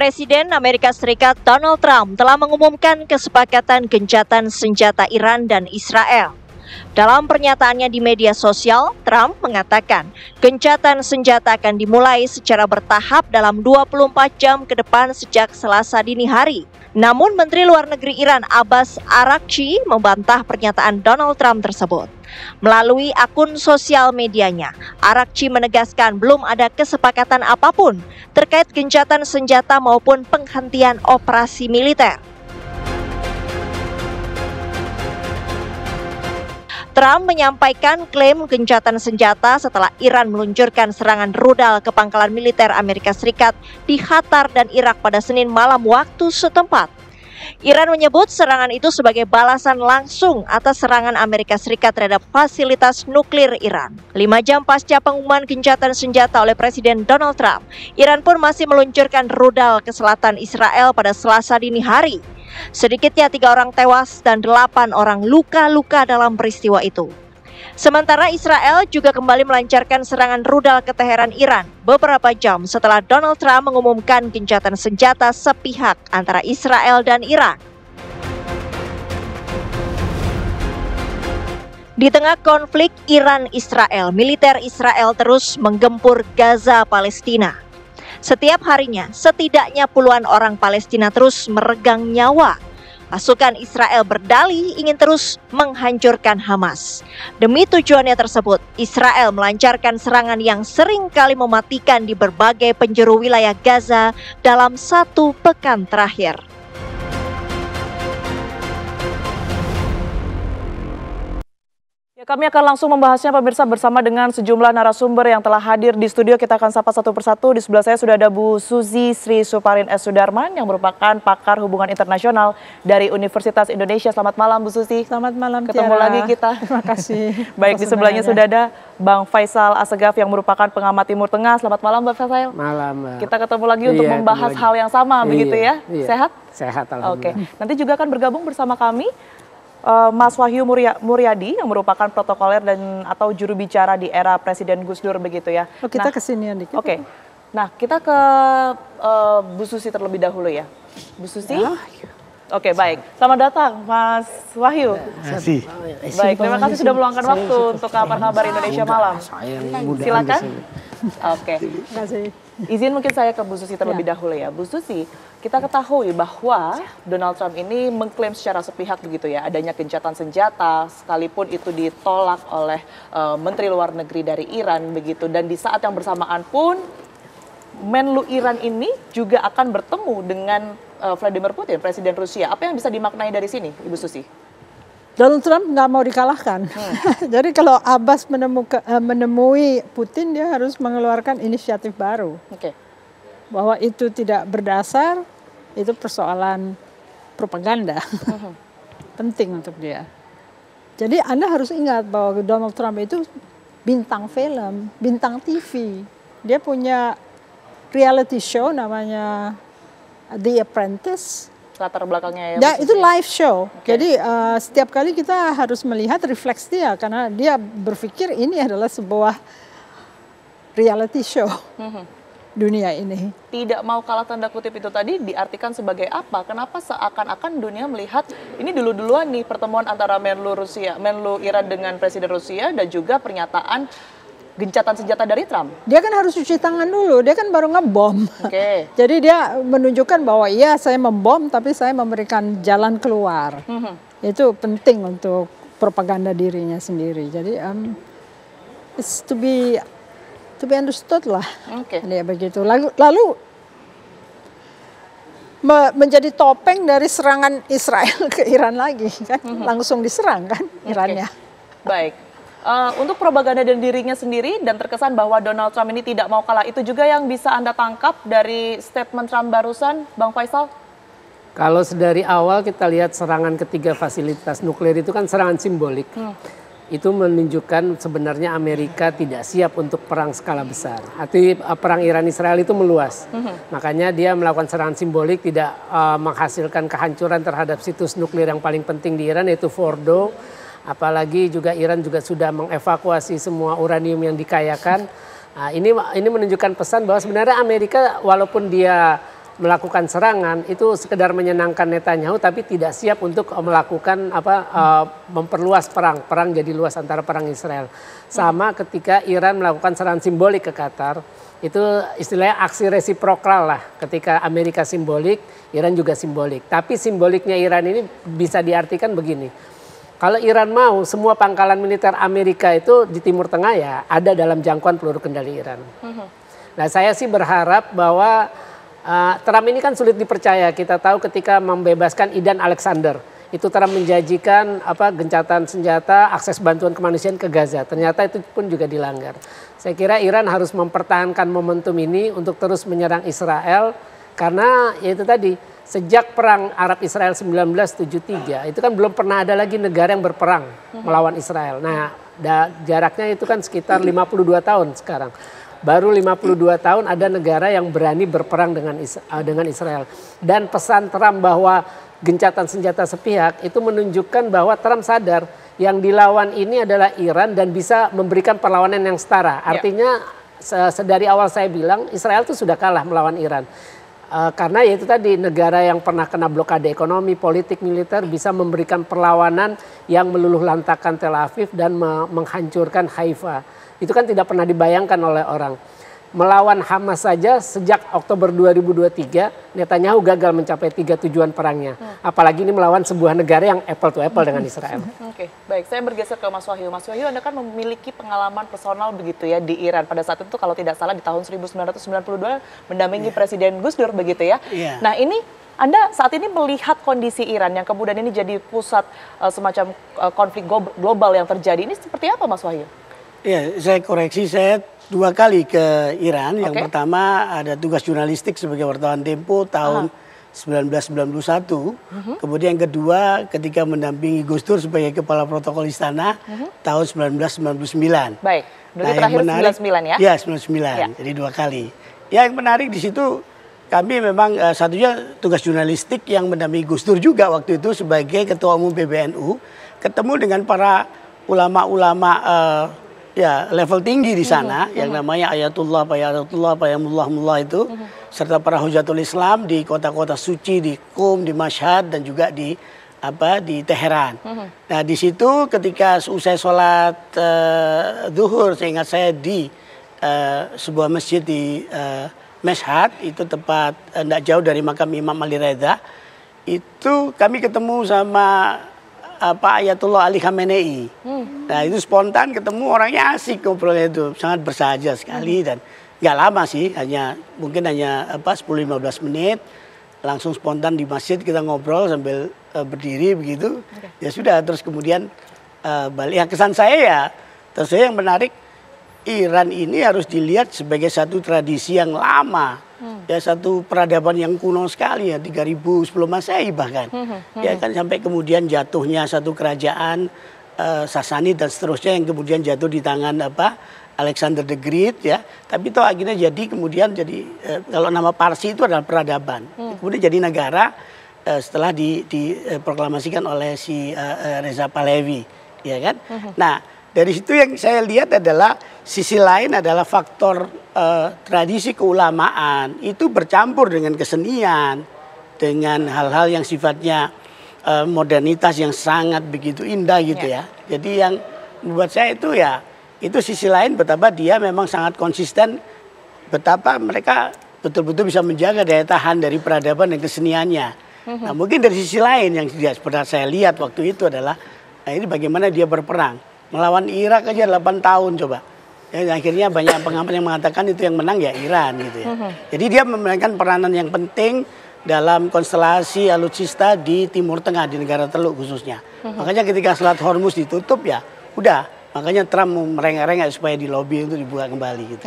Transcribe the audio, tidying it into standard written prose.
Presiden Amerika Serikat Donald Trump telah mengumumkan kesepakatan gencatan senjata Iran dan Israel. Dalam pernyataannya di media sosial, Trump mengatakan gencatan senjata akan dimulai secara bertahap dalam 24 jam ke depan sejak Selasa dini hari. Namun Menteri Luar Negeri Iran Abbas Araghchi membantah pernyataan Donald Trump tersebut. Melalui akun sosial medianya, Araghchi menegaskan belum ada kesepakatan apapun terkait gencatan senjata maupun penghentian operasi militer. Trump menyampaikan klaim gencatan senjata setelah Iran meluncurkan serangan rudal ke pangkalan militer Amerika Serikat di Qatar dan Irak pada Senin malam waktu setempat. Iran menyebut serangan itu sebagai balasan langsung atas serangan Amerika Serikat terhadap fasilitas nuklir Iran. 5 jam pasca pengumuman gencatan senjata oleh Presiden Donald Trump, Iran pun masih meluncurkan rudal ke selatan Israel pada Selasa dini hari. Sedikitnya 3 orang tewas dan 8 orang luka-luka dalam peristiwa itu. Sementara Israel juga kembali melancarkan serangan rudal ke Teheran, Iran beberapa jam setelah Donald Trump mengumumkan gencatan senjata sepihak antara Israel dan Iran. Di tengah konflik Iran-Israel, militer Israel terus menggempur Gaza, Palestina. Setiap harinya, setidaknya puluhan orang Palestina terus meregang nyawa. Pasukan Israel berdalih ingin terus menghancurkan Hamas. Demi tujuannya tersebut, Israel melancarkan serangan yang sering kali mematikan di berbagai penjuru wilayah Gaza dalam 1 pekan terakhir. Kami akan langsung membahasnya pemirsa bersama dengan sejumlah narasumber yang telah hadir di studio. Kita akan sapa satu persatu. Di sebelah saya sudah ada Bu Suzy Sri Suparin S. Sudarman yang merupakan pakar hubungan internasional dari Universitas Indonesia. Selamat malam Bu Suzy. Selamat malam Ketemu Tiara. lagi kita. Terima kasih. Baik, di sebelahnya sudah ada Bang Faisal Assegaf yang merupakan pengamat Timur Tengah. Selamat malam Bang Faisal. Malam Mbak. Kita ketemu lagi untuk membahas hal yang sama begitu ya. Sehat? Sehat alhamdulillah. Oke. Nanti juga akan bergabung bersama kami Mas Wahyu Muryadi yang merupakan protokoler dan atau juru bicara di era Presiden Gus Dur begitu ya. Oh, kita kesinian dikit. Oke. Nah, kita ke Bu Susi terlebih dahulu ya. Bu Susi? Oke, baik. Selamat datang Mas Wahyu. Terima kasih. Baik, terima kasih sudah meluangkan waktu untuk kabar-kabar Indonesia Malam. Silakan. Oke. Terima kasih. Izin mungkin saya ke Bu Susi terlebih dahulu ya. Bu Susi, kita ketahui bahwa Donald Trump ini mengklaim secara sepihak begitu ya, adanya gencatan senjata, sekalipun itu ditolak oleh Menteri Luar Negeri dari Iran begitu. Dan di saat yang bersamaan pun, Menlu Iran ini juga akan bertemu dengan Vladimir Putin, Presiden Rusia. Apa yang bisa dimaknai dari sini, Ibu Susi? Donald Trump nggak mau dikalahkan. Jadi kalau Abbas menemui Putin, dia harus mengeluarkan inisiatif baru. Bahwa itu tidak berdasar, itu persoalan propaganda. Penting untuk dia. Jadi Anda harus ingat bahwa Donald Trump itu bintang film, bintang TV. Dia punya reality show namanya The Apprentice. Latar belakangnya ya itu live show. Jadi setiap kali kita harus melihat refleks dia karena dia berpikir ini adalah sebuah reality show dunia ini. Tidak mau kalah tanda kutip itu tadi diartikan sebagai apa? Kenapa seakan-akan dunia melihat ini dulu-duluan nih pertemuan antara Menlu Iran dengan Presiden Rusia dan juga pernyataan gencatan senjata dari Trump. Dia kan harus cuci tangan dulu, dia kan baru ngebom. Jadi dia menunjukkan bahwa iya saya membom tapi saya memberikan jalan keluar. Itu penting untuk propaganda dirinya sendiri. Jadi it's to be understood lah. Dia begitu. Lalu menjadi topeng dari serangan Israel ke Iran lagi kan, langsung diserang kan Irannya. Baik. Untuk propaganda dan dirinya sendiri dan terkesan bahwa Donald Trump ini tidak mau kalah, itu juga yang bisa Anda tangkap dari statement Trump barusan, Bang Faisal? Kalau dari awal kita lihat serangan ketiga fasilitas nuklir itu kan serangan simbolik. Itu menunjukkan sebenarnya Amerika tidak siap untuk perang skala besar. Artinya perang Iran-Israel itu meluas. Makanya dia melakukan serangan simbolik, tidak menghasilkan kehancuran terhadap situs nuklir yang paling penting di Iran yaitu Fordo. Apalagi juga Iran juga sudah mengevakuasi semua uranium yang dikayakan. Ini menunjukkan pesan bahwa sebenarnya Amerika walaupun dia melakukan serangan itu sekedar menyenangkan Netanyahu, tapi tidak siap untuk melakukan memperluas perang jadi luas antara perang Israel. Sama ketika Iran melakukan serangan simbolik ke Qatar, itu istilahnya aksi resiprokal lah. Ketika Amerika simbolik, Iran juga simbolik. Tapi simboliknya Iran ini bisa diartikan begini. Kalau Iran mau, semua pangkalan militer Amerika itu di Timur Tengah ya ada dalam jangkauan peluru kendali Iran. Nah, saya sih berharap bahwa Trump ini kan sulit dipercaya. Kita tahu ketika membebaskan Idan Alexander, itu Trump menjanjikan gencatan senjata, akses bantuan kemanusiaan ke Gaza. Ternyata itu pun juga dilanggar. Saya kira Iran harus mempertahankan momentum ini untuk terus menyerang Israel, karena ya itu tadi, sejak perang Arab Israel 1973 itu kan belum pernah ada lagi negara yang berperang melawan Israel. Nah, jaraknya itu kan sekitar 52 tahun sekarang. Baru 52 tahun ada negara yang berani berperang dengan Israel. Dan pesan Trump bahwa gencatan senjata sepihak itu menunjukkan bahwa Trump sadar yang dilawan ini adalah Iran dan bisa memberikan perlawanan yang setara. Artinya dari awal saya bilang Israel itu sudah kalah melawan Iran. Karena ya itu tadi, negara yang pernah kena blokade ekonomi, politik, militer bisa memberikan perlawanan yang meluluh lantakan Tel Aviv dan menghancurkan Haifa. Itu kan tidak pernah dibayangkan oleh orang. Melawan Hamas saja sejak Oktober 2023, Netanyahu gagal mencapai 3 tujuan perangnya. Apalagi ini melawan sebuah negara yang apple to apple dengan Israel. Oke, baik. Saya bergeser ke Mas Wahyu. Mas Wahyu, Anda kan memiliki pengalaman personal begitu ya di Iran. Pada saat itu kalau tidak salah di tahun 1992 mendampingi Presiden Gus Dur begitu ya. Nah, ini Anda saat ini melihat kondisi Iran yang kemudian ini jadi pusat semacam konflik global yang terjadi. Ini seperti apa, Mas Wahyu? Iya, saya koreksi, saya 2 kali ke Iran. Yang pertama ada tugas jurnalistik sebagai wartawan Tempo tahun 1991. Kemudian yang kedua ketika mendampingi Gus Dur sebagai kepala protokol istana tahun 1999. Baik, berarti terakhir 99 ya? Iya, 99. Ya. Jadi 2 kali. Yang menarik di situ kami memang satunya tugas jurnalistik yang mendampingi Gus Dur juga waktu itu sebagai ketua umum PBNU, ketemu dengan para ulama-ulama ya level tinggi di sana yang namanya Ayatullah, Payamullah itu serta para hujatul Islam di kota-kota suci di Qum, di Mashhad dan juga di Teheran. Nah, di situ ketika usai sholat zuhur, saya ingat saya di sebuah masjid di Mashhad, itu tepat tidak jauh dari makam Imam Ali Reza. Itu kami ketemu sama Pak Ayatullah Ali Khamenei. Nah, itu spontan ketemu, orangnya asik ngobrolnya, itu sangat bersahaja sekali dan nggak lama sih, mungkin hanya 10-15 menit, langsung spontan di masjid kita ngobrol sambil berdiri begitu. Ya sudah, terus kemudian balik. Ya, kesan saya ya, terus saya yang menarik, Iran ini harus dilihat sebagai satu tradisi yang lama. Ya, satu peradaban yang kuno sekali ya, 3000 sebelum Masehi bahkan. Ya kan, sampai kemudian jatuhnya satu kerajaan Sasani dan seterusnya yang kemudian jatuh di tangan Alexander the Great ya. Tapi itu akhirnya jadi kemudian jadi kalau nama Parsi itu adalah peradaban. Kemudian jadi negara setelah diproklamasikan oleh si Reza Pahlavi, ya kan? Nah, dari situ yang saya lihat adalah sisi lain adalah faktor tradisi keulamaan itu bercampur dengan kesenian, dengan hal-hal yang sifatnya modernitas yang sangat begitu indah gitu ya. Jadi yang membuat saya itu ya, itu sisi lain betapa dia memang sangat konsisten, betapa mereka betul-betul bisa menjaga daya tahan dari peradaban dan keseniannya. Nah, mungkin dari sisi lain yang seperti saya lihat waktu itu adalah, nah ini bagaimana dia berperang. Melawan Irak aja 8 tahun coba. Ya, akhirnya banyak pengamat yang mengatakan itu yang menang ya Iran gitu ya. Jadi dia memainkan peranan yang penting dalam konstelasi alutsista di Timur Tengah, di negara Teluk khususnya. Makanya ketika Selat Hormuz ditutup ya udah, makanya Trump merengek-rengek supaya di lobi untuk dibuka kembali gitu.